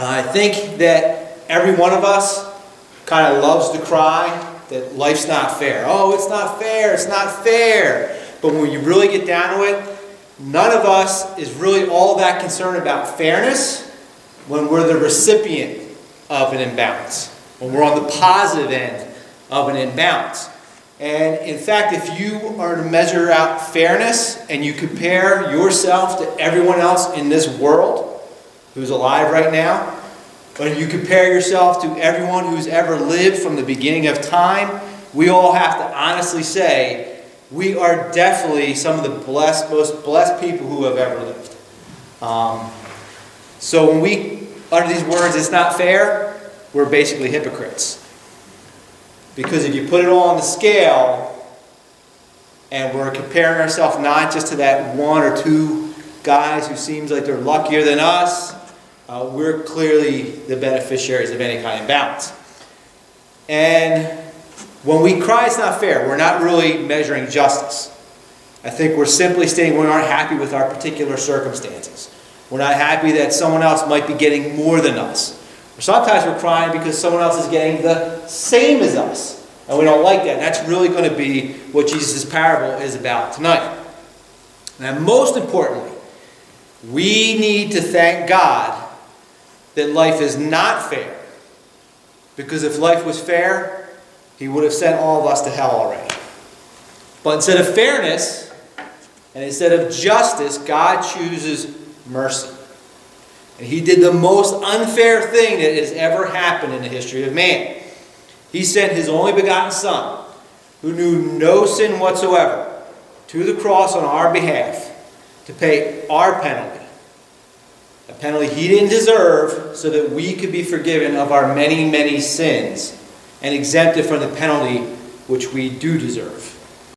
I think that every one of us kind of loves to cry that life's not fair. Oh, it's not fair, it's not fair. But when you really get down to it, none of us is really all that concerned about fairness when we're the recipient of an imbalance, when we're on the positive end of an imbalance. And in fact, if you are to measure out fairness and you compare yourself to everyone else in this world who's alive right now, when you compare yourself to everyone who's ever lived from the beginning of time, we all have to honestly say we are definitely some of the most blessed people who have ever lived. So when we utter these words, it's not fair, we're basically hypocrites. Because if you put it all on the scale, and we're comparing ourselves not just to that one or two guys who seems like they're luckier than us, we're clearly the beneficiaries of any kind of imbalance. And when we cry it's not fair, we're not really measuring justice. I think we're simply stating we aren't happy with our particular circumstances. We're not happy that someone else might be getting more than us. Or sometimes we're crying because someone else is getting the same as us. And we don't like that. And that's really going to be what Jesus' parable is about tonight. Now, most importantly, we need to thank God that life is not fair. Because if life was fair, He would have sent all of us to hell already. But instead of fairness, and instead of justice, God chooses mercy. And He did the most unfair thing that has ever happened in the history of man. He sent His only begotten Son, who knew no sin whatsoever, to the cross on our behalf to pay our penalty. A penalty He didn't deserve, so that we could be forgiven of our many, many sins and exempted from the penalty which we do deserve.